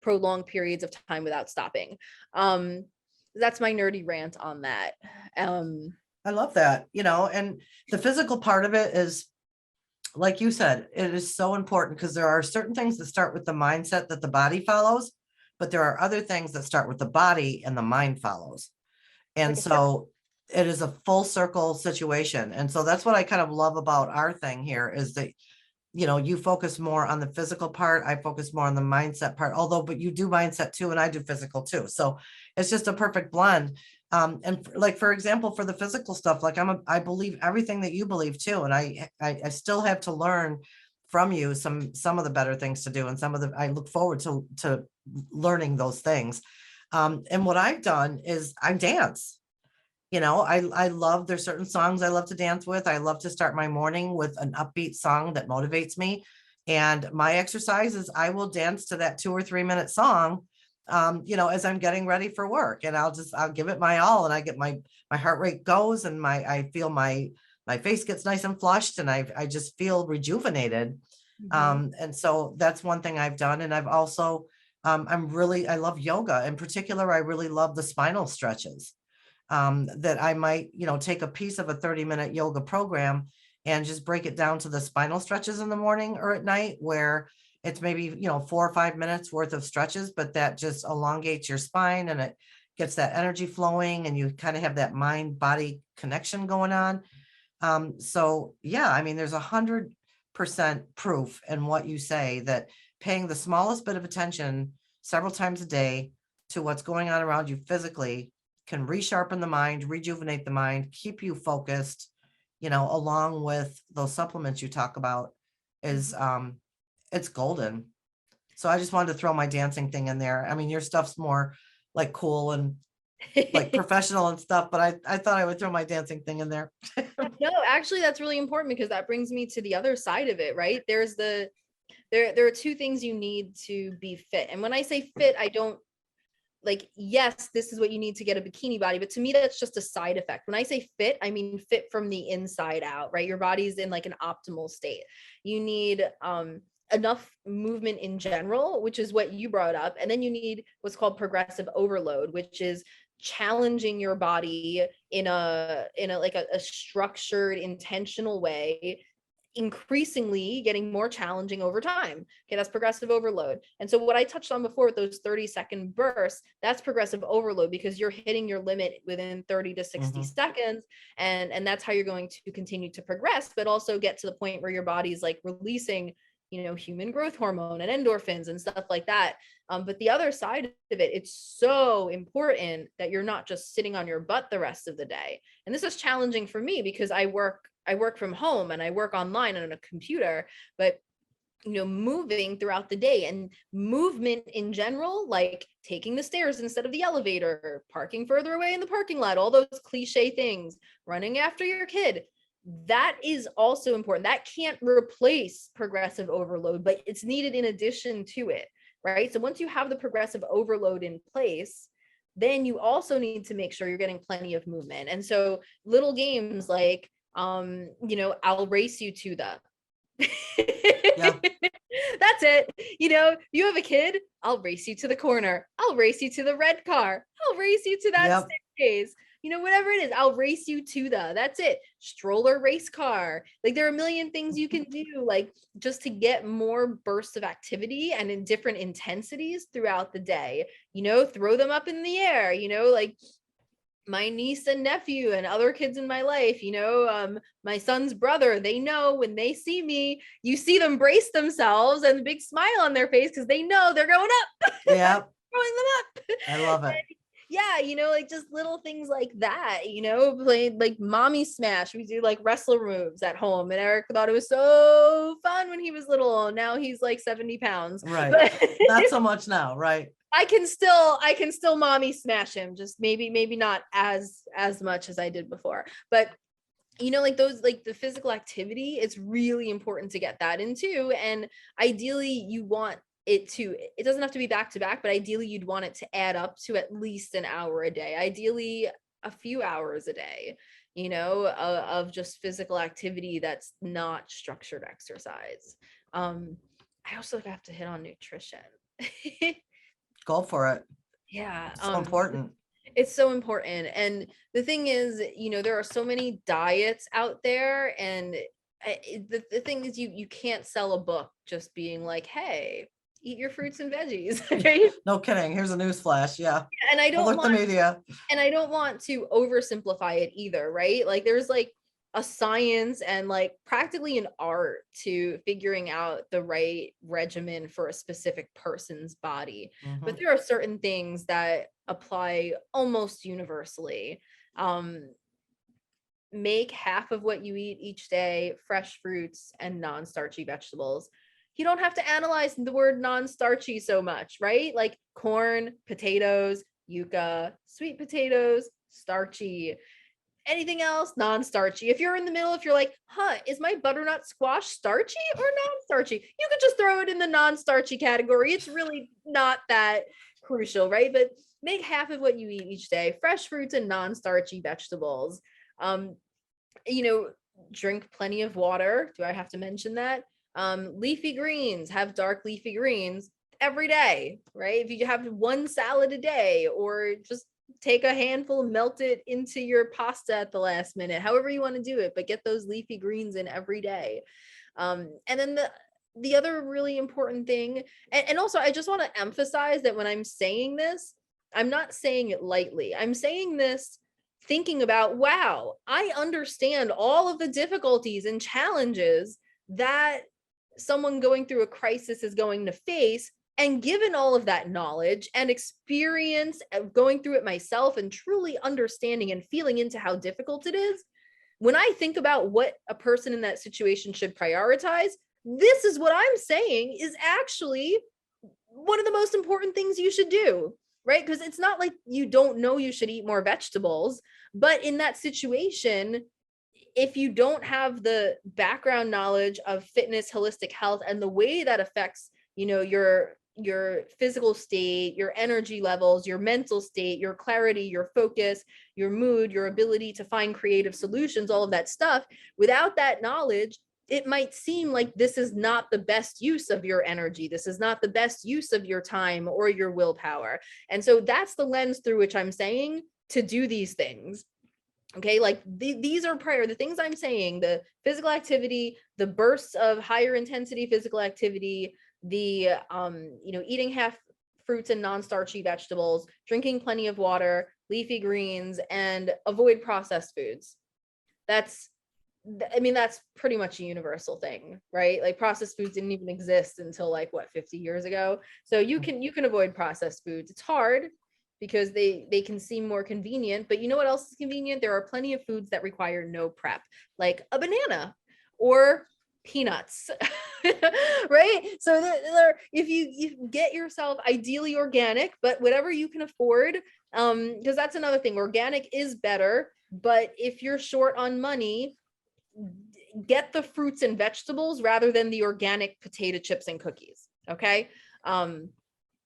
prolonged periods of time without stopping. That's my nerdy rant on that. I love that, and the physical part of it is, like you said, it is so important, because there are certain things that start with the mindset that the body follows, but there are other things that start with the body and the mind follows. And so it is a full circle situation. And so that's what I kind of love about our thing here, is that, you focus more on the physical part. I focus more on the mindset part, but you do mindset too, and I do physical too. So it's just a perfect blend. And like, for example, for the physical stuff, like I believe everything that you believe too. And I still have to learn from you some of the better things to do. And I look forward to learning those things. And what I've done is I dance. I love, there's certain songs I love to dance with. I love to start my morning with an upbeat song that motivates me. And my exercise is I will dance to that 2 or 3 minute song, as I'm getting ready for work, and I'll give it my all, and I get my heart rate goes, and I feel my face gets nice and flushed, and I just feel rejuvenated. Mm-hmm. And so that's one thing I've done. And I've also, I love yoga. In particular, I really love the spinal stretches. That I might, take a piece of a 30-minute yoga program and just break it down to the spinal stretches in the morning or at night, where it's maybe, 4 or 5 minutes worth of stretches, but that just elongates your spine, and it gets that energy flowing, and you kind of have that mind body connection going on. So yeah, I mean, there's 100% proof in what you say that paying the smallest bit of attention several times a day to what's going on around you physically can resharpen the mind, rejuvenate the mind, keep you focused, along with those supplements you talk about is, it's golden. So I just wanted to throw my dancing thing in there. I mean, your stuff's more like cool and like professional and stuff, but I thought I would throw my dancing thing in there. No, actually, that's really important because that brings me to the other side of it, right? There are two things you need to be fit. And when I say fit, I don't like, yes, this is what you need to get a bikini body, but to me, that's just a side effect. When I say fit, I mean fit from the inside out, right? Your body's in like an optimal state. You need enough movement in general, which is what you brought up. And then you need what's called progressive overload, which is challenging your body in a like a structured, intentional way, increasingly getting more challenging over time. Okay, that's progressive overload. And so what I touched on before with those 30-second bursts, that's progressive overload because you're hitting your limit within 30 to 60 seconds. And that's how you're going to continue to progress, but also get to the point where your body's like releasing, human growth hormone and endorphins and stuff like that. But the other side of it, it's so important that you're not just sitting on your butt the rest of the day. And this is challenging for me because I work from home and I work online on a computer, but moving throughout the day and movement in general, like taking the stairs instead of the elevator, parking further away in the parking lot, all those cliche things, running after your kid, that is also important. That can't replace progressive overload, but it's needed in addition to it, right? So once you have the progressive overload in place, then you also need to make sure you're getting plenty of movement. And so little games like, I'll race you to the Yeah. That's it. You have a kid, I'll race you to the corner. I'll race you to the red car. I'll race you to that staircase. Whatever it is, I'll race you to that's it. Stroller race car. Like there are a million things you can do, like just to get more bursts of activity and in different intensities throughout the day, throw them up in the air, like my niece and nephew and other kids in my life, my son's brother, they know when they see me, you see them brace themselves and a big smile on their face because they know they're going up. Yeah. Throwing them up. I love it. Yeah, like just little things like that, playing like mommy smash. We do like wrestler moves at home, and Eric thought it was so fun when he was little. Now he's like 70 pounds. Right. But not so much now, right? I can still mommy smash him, just maybe not as much as I did before. But like those, like the physical activity, it's really important to get that into. And ideally you want it doesn't have to be back to back, but ideally you'd want it to add up to at least an hour a day, ideally a few hours a day, of just physical activity that's not structured exercise. I also have to hit on nutrition. Go for it. Yeah. So important. It's so important. And the thing is, there are so many diets out there, and the thing is you can't sell a book just being like, hey, eat your fruits and veggies. Right? No kidding. Here's a news flash. Yeah. And I don't want the media. And I don't want to oversimplify it either, right? Like there's like a science and like practically an art to figuring out the right regimen for a specific person's body. But there are certain things that apply almost universally. Make half of what you eat each day fresh fruits and non-starchy vegetables. You don't have to analyze the word non-starchy so much, right? Like corn, potatoes, yuca, sweet potatoes, starchy. Anything else, non-starchy. If you're in the middle, if you're like, is my butternut squash starchy or non-starchy? You could just throw it in the non-starchy category. It's really not that crucial, right? But make half of what you eat each day, fresh fruits and non-starchy vegetables. Drink plenty of water. Do I have to mention that? Leafy greens, have dark leafy greens every day, right? If you have one salad a day, or just take a handful, melt it into your pasta at the last minute, however you want to do it, but get those leafy greens in every day. And then the other really important thing, and also I just want to emphasize that when I'm saying this, I'm not saying it lightly. I'm saying this thinking about, wow, I understand all of the difficulties and challenges that someone going through a crisis is going to face. And given all of that knowledge and experience of going through it myself and truly understanding and feeling into how difficult it is, when I think about what a person in that situation should prioritize, this is what I'm saying is actually one of the most important things you should do, right? Because it's not like you don't know you should eat more vegetables, but in that situation, if you don't have the background knowledge of fitness, holistic health, and the way that affects, your physical state, your energy levels, your mental state, your clarity, your focus, your mood, your ability to find creative solutions, all of that stuff, without that knowledge, it might seem like this is not the best use of your energy. This is not the best use of your time or your willpower. And so that's the lens through which I'm saying to do these things. Okay, like these are the things I'm saying, the physical activity, the bursts of higher intensity physical activity, the eating half fruits and non-starchy vegetables, drinking plenty of water, leafy greens, and avoid processed foods. That's pretty much a universal thing, right? Like processed foods didn't even exist until 50 years ago. So you can avoid processed foods. It's hard because they can seem more convenient, but you know what else is convenient? There are plenty of foods that require no prep, like a banana or peanuts, right? So if you get yourself ideally organic, but whatever you can afford, because that's another thing, organic is better, but if you're short on money, get the fruits and vegetables rather than the organic potato chips and cookies. Okay.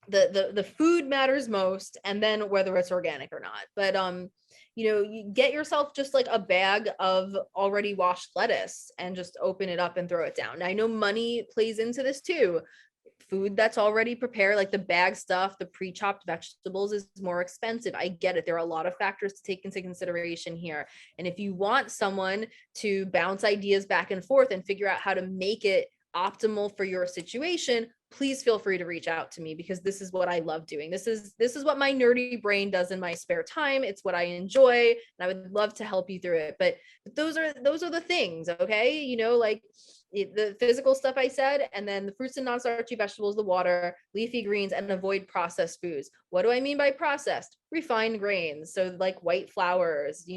The food matters most, and then whether it's organic or not. But you get yourself just like a bag of already washed lettuce and just open it up and throw it down. Now, I know money plays into this too. Food that's already prepared, like the bag stuff, the pre-chopped vegetables, is more expensive. I get it. There are a lot of factors to take into consideration here. And if you want someone to bounce ideas back and forth and figure out how to make it optimal for your situation, please feel free to reach out to me, because this is what I love doing. This is what my nerdy brain does in my spare time. It's what I enjoy, and I would love to help you through it. But those are the things, okay? Like the physical stuff I said, and then the fruits and non-starchy vegetables, the water, leafy greens, and avoid processed foods. What do I mean by processed? Refined grains. So like white flours,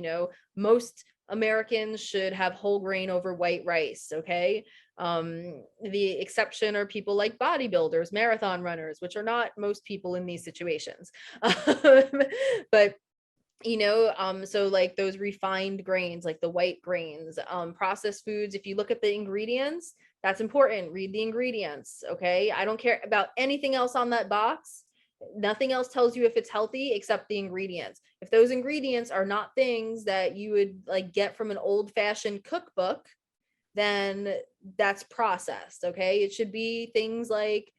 most Americans should have whole grain over white rice, okay? The exception are people like bodybuilders, marathon runners, which are not most people in these situations. But so like those refined grains, like the white grains, processed foods, if you look at the ingredients, that's important. Read the ingredients. Okay. I don't care about anything else on that box. Nothing else tells you if it's healthy except the ingredients. If those ingredients are not things that you would like get from an old-fashioned cookbook, then that's processed. Okay. It should be things like,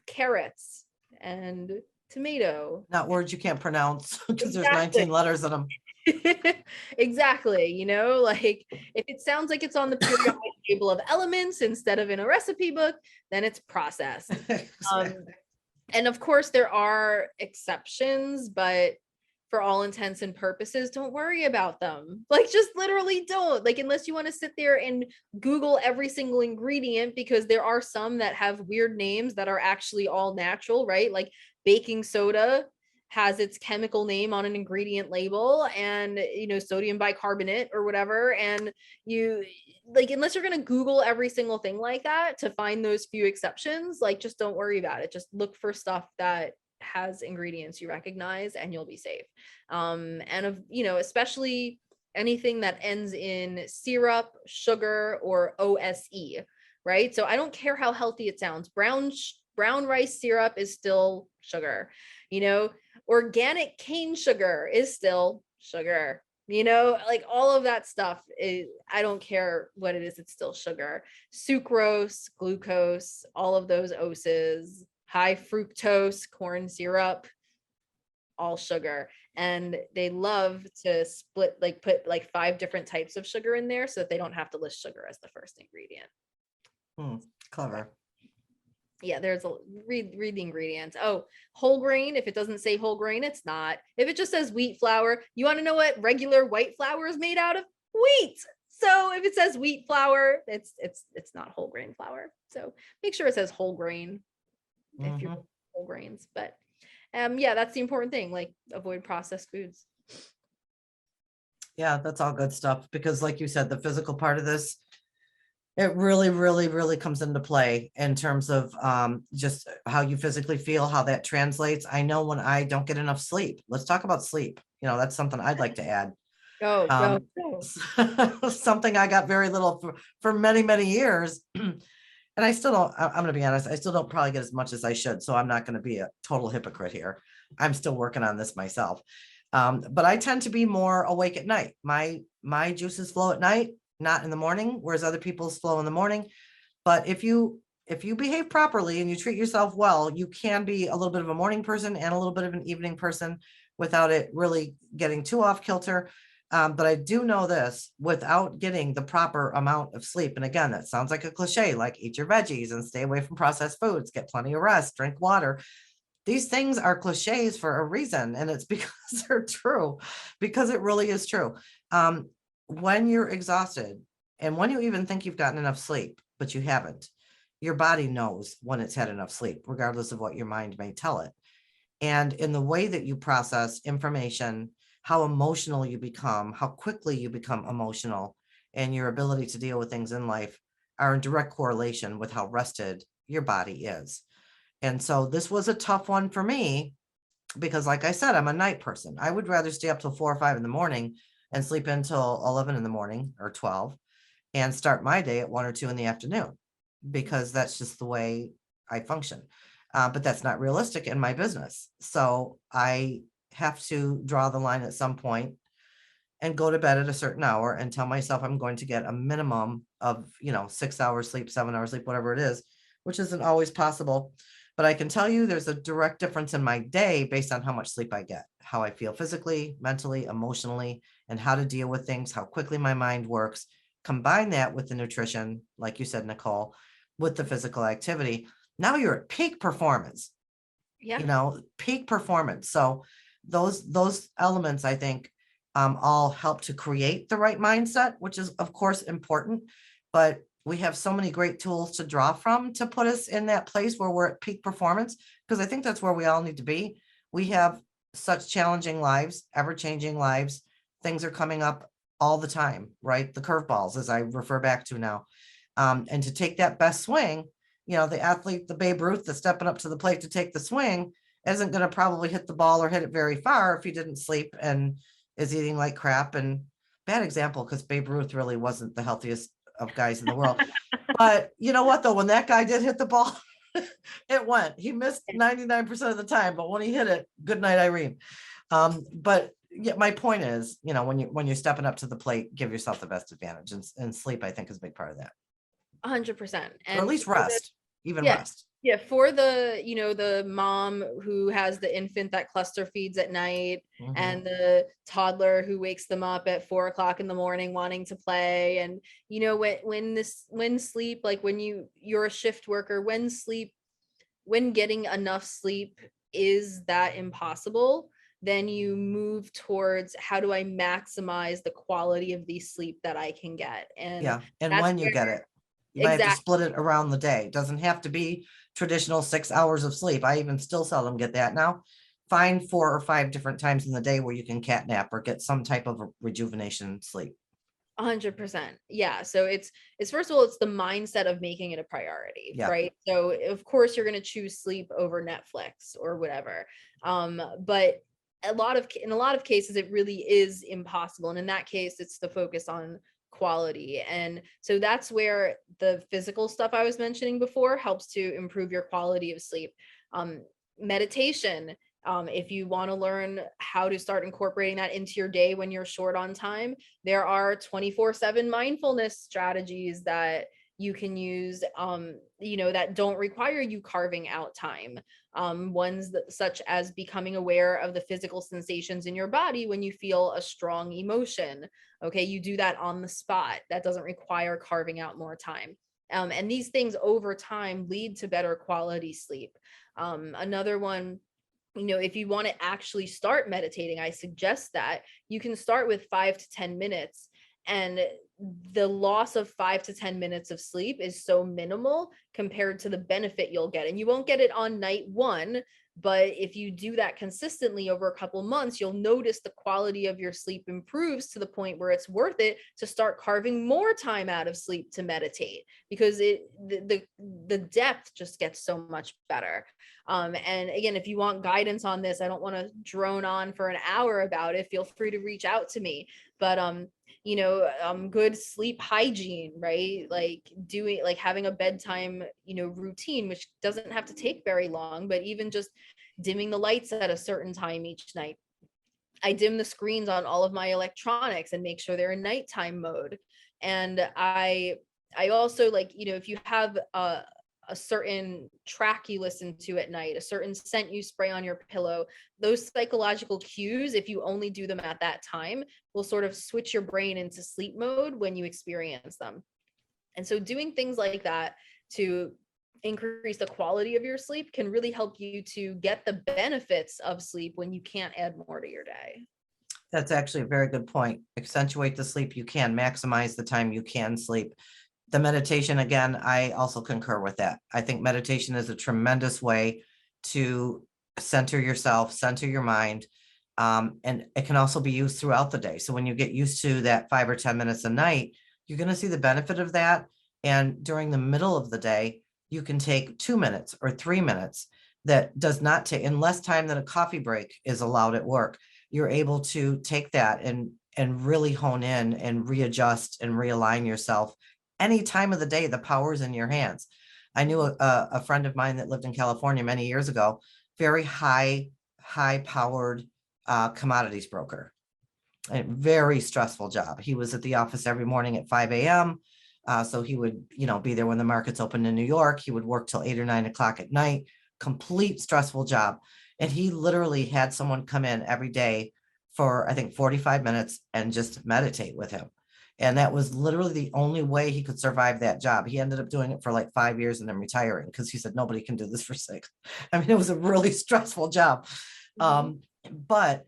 carrots and tomato. Not words you can't pronounce because there's Exactly. 19 letters in them. Exactly. Like if it sounds like it's on the periodic table of elements instead of in a recipe book, then it's processed. And of course there are exceptions, but for all intents and purposes, don't worry about them. Like just literally don't. Like unless you want to sit there and Google every single ingredient, because there are some that have weird names that are actually all natural, right? Like baking soda has its chemical name on an ingredient label, and sodium bicarbonate or whatever, and you like, unless you're going to Google every single thing like that to find those few exceptions, like just don't worry about it. Just look for stuff that has ingredients you recognize and you'll be safe. And especially anything that ends in syrup, sugar, or OSE, right? So I don't care how healthy it sounds. Brown rice syrup is still sugar. Organic cane sugar is still sugar. Like all of that stuff is, I don't care what it is, it's still sugar. Sucrose, glucose, all of those oses, high fructose, corn syrup, all sugar. And they love to put 5 different types of sugar in there so that they don't have to list sugar as the first ingredient. Clever. Yeah, there's a read the ingredients. Oh, whole grain. If it doesn't say whole grain, it's not. If it just says wheat flour, you want to know what regular white flour is made out of? Wheat. So if it says wheat flour, it's not whole grain flour. So make sure it says whole grain if you're whole grains. But yeah, that's the important thing. Like, avoid processed foods. Yeah, that's all good stuff, because like you said, the physical part of this, it really, really, really comes into play in terms of just how you physically feel, how that translates. I know when I don't get enough sleep, let's talk about sleep. You know, that's something I'd like to add. Go. Something I got very little for many, many years. And I still don't, I'm going to be honest, I still don't probably get as much as I should. So I'm not going to be a total hypocrite here. I'm still working on this myself. But I tend to be more awake at night. My juices flow at night, not in the morning, whereas other people's flow in the morning. But if you behave properly and you treat yourself well, you can be a little bit of a morning person and a little bit of an evening person without it really getting too off kilter. But I do know this, without getting the proper amount of sleep. And again, that sounds like a cliche, like eat your veggies and stay away from processed foods, get plenty of rest, drink water. These things are cliches for a reason. And it's because they're true, because it really is true. When you're exhausted and when you even think you've gotten enough sleep, but you haven't, your body knows when it's had enough sleep, regardless of what your mind may tell it. And in the way that you process information, how emotional you become, how quickly you become emotional, and your ability to deal with things in life are in direct correlation with how rested your body is. And so this was a tough one for me because, like I said, I'm a night person. I would rather stay up till 4 or 5 in the morning and sleep until 11 in the morning or 12 and start my day at 1 or 2 in the afternoon, because that's just the way I function. But that's not realistic in my business. So I have to draw the line at some point and go to bed at a certain hour and tell myself I'm going to get a minimum of, 6 hours sleep, 7 hours sleep, whatever it is, which isn't always possible. But I can tell you there's a direct difference in my day based on how much sleep I get, how I feel physically, mentally, emotionally, and how to deal with things, how quickly my mind works. Combine that with the nutrition, like you said, Nicole, with the physical activity. Now you're at peak performance. Yeah. Peak performance. So those elements, I think, all help to create the right mindset, which is of course important, but we have so many great tools to draw from to put us in that place where we're at peak performance, because I think that's where we all need to be. We have such challenging lives, ever-changing lives. Things are coming up all the time, right? The curveballs, as I refer back to now. And to take that best swing, the athlete, the Babe Ruth, that's stepping up to the plate to take the swing, isn't going to probably hit the ball or hit it very far if he didn't sleep and is eating like crap. And bad example, because Babe Ruth really wasn't the healthiest of guys in the world. But you know what, though, when that guy did hit the ball, it went. He missed 99% of the time, but when he hit it, good night, Irene. But yeah, my point is, when you're stepping up to the plate, give yourself the best advantage, and sleep, I think, is a big part of that. 100%. Or And at least rest, even yeah, rest. yeah, for the mom who has the infant that cluster feeds at night, and the toddler who wakes them up at 4 o'clock in the morning wanting to play. And when sleep, like when you're a shift worker, when getting enough sleep is that impossible, then you move towards, how do I maximize the quality of the sleep that I can get? And Yeah. And that's when you get it, you might have to exactly. split it around the day. It doesn't have to be traditional 6 hours of sleep. I even still seldom get that now. Find 4 or 5 different times in the day where you can cat nap or get some type of rejuvenation sleep. 100%. Yeah. So it's first of all, it's the mindset of making it a priority, Yeah. right? So of course you're going to choose sleep over Netflix or whatever. But in a lot of cases, it really is impossible. And in that case, it's the focus on quality. And so that's where the physical stuff I was mentioning before helps to improve your quality of sleep. Meditation, if you want to learn how to start incorporating that into your day when you're short on time, there are 24/7 mindfulness strategies that you can use, that don't require you carving out time. Ones such as becoming aware of the physical sensations in your body when you feel a strong emotion. Okay, you do that on the spot. That doesn't require carving out more time. And these things over time lead to better quality sleep. Another one, if you want to actually start meditating, I suggest that you can start with 5 to 10 minutes. And the loss of 5 to 10 minutes of sleep is so minimal compared to the benefit you'll get. And you won't get it on night one, but if you do that consistently over a couple months, you'll notice the quality of your sleep improves to the point where it's worth it to start carving more time out of sleep to meditate, because the depth just gets so much better. And again, if you want guidance on this, I don't want to drone on for an hour about it. Feel free to reach out to me. But good sleep hygiene, right? Like having a bedtime, routine, which doesn't have to take very long, but even just dimming the lights at a certain time each night. I dim the screens on all of my electronics and make sure they're in nighttime mode. And I also, like, if you have a certain track you listen to at night, a certain scent you spray on your pillow, those psychological cues, if you only do them at that time, will sort of switch your brain into sleep mode when you experience them. And so doing things like that to increase the quality of your sleep can really help you to get the benefits of sleep when you can't add more to your day. That's actually a very good point. Accentuate the sleep you can, maximize the time you can sleep. The meditation, again, I also concur with that. I think meditation is a tremendous way to center yourself, center your mind. And it can also be used throughout the day. So when you get used to that 5 or 10 minutes a night, you're going to see the benefit of that. And during the middle of the day, you can take 2 minutes or 3 minutes. That does not take, in less time than a coffee break is allowed at work. You're able to take that and really hone in and readjust and realign yourself. Any time of the day, the power's in your hands. I knew a friend of mine that lived in California many years ago, very high powered commodities broker. A very stressful job. He was at the office every morning at 5 a.m. So he would, be there when the markets opened in New York. He would work till 8 or 9 o'clock at night. Complete stressful job. And he literally had someone come in every day for, I think, 45 minutes and just meditate with him. And that was literally the only way he could survive that job. He ended up doing it for like 5 years and then retiring because he said, nobody can do this for 6. I mean, it was a really stressful job. But,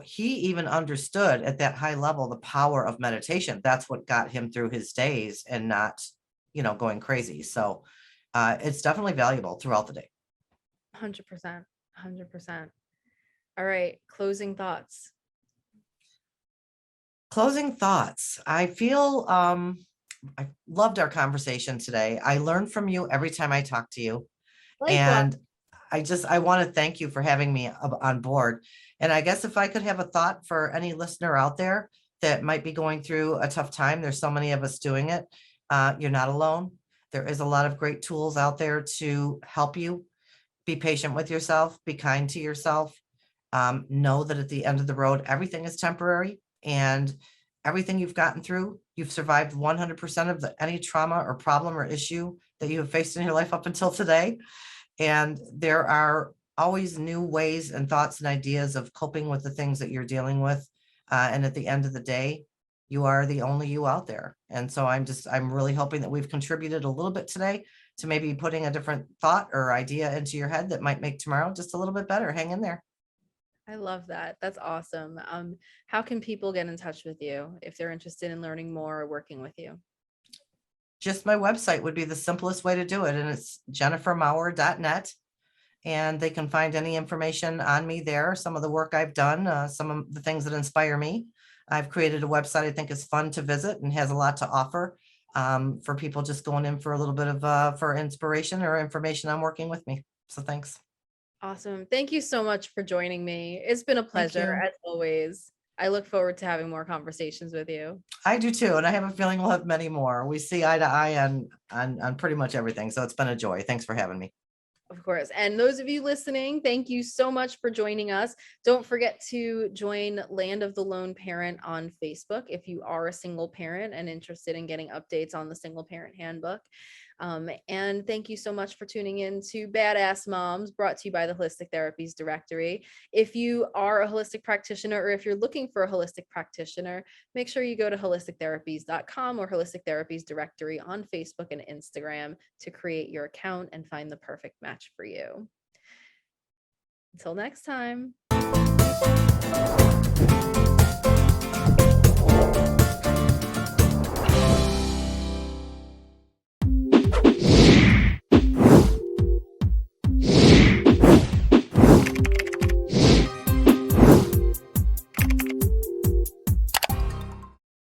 he even understood at that high level, the power of meditation. That's what got him through his days and not, going crazy. So it's definitely valuable throughout the day. 100%. 100%. All right. Closing thoughts. Closing thoughts. I feel I loved our conversation today. I learn from you every time I talk to you. Likewise. And I want to thank you for having me on board. And I guess if I could have a thought for any listener out there that might be going through a tough time, there's so many of us doing it. You're not alone. There is a lot of great tools out there to help you. Be patient with yourself, be kind to yourself. Know that at the end of the road, everything is temporary, and everything you've gotten through, you've survived 100% of any trauma or problem or issue that you have faced in your life up until today. And there are always new ways and thoughts and ideas of coping with the things that you're dealing with. And at the end of the day, you are the only you out there. And so I'm really hoping that we've contributed a little bit today to maybe putting a different thought or idea into your head that might make tomorrow just a little bit better. Hang in there. I love that. That's awesome. How can people get in touch with you if they're interested in learning more or working with you? Just my website would be the simplest way to do it. And it's jennifermaurer.net. And they can find any information on me there, some of the work I've done, some of the things that inspire me. I've created a website I think is fun to visit and has a lot to offer for people just going in for a little bit of for inspiration or information on working with me. So thanks. Awesome. Thank you so much for joining me. It's been a pleasure as always. I look forward to having more conversations with you. I do too. And I have a feeling we'll have many more. We see eye to eye on pretty much everything. So it's been a joy. Thanks for having me. Of course. And those of you listening, thank you so much for joining us. Don't forget to join Land of the Lone Parent on Facebook if you are a single parent and interested in getting updates on the Single Parent Handbook. And thank you so much for tuning in to Badass Moms, brought to you by the Holistic Therapies Directory. If you are a holistic practitioner, or if you're looking for a holistic practitioner, make sure you go to holistictherapies.com or Holistic Therapies Directory on Facebook and Instagram to create your account and find the perfect match for you. Until next time.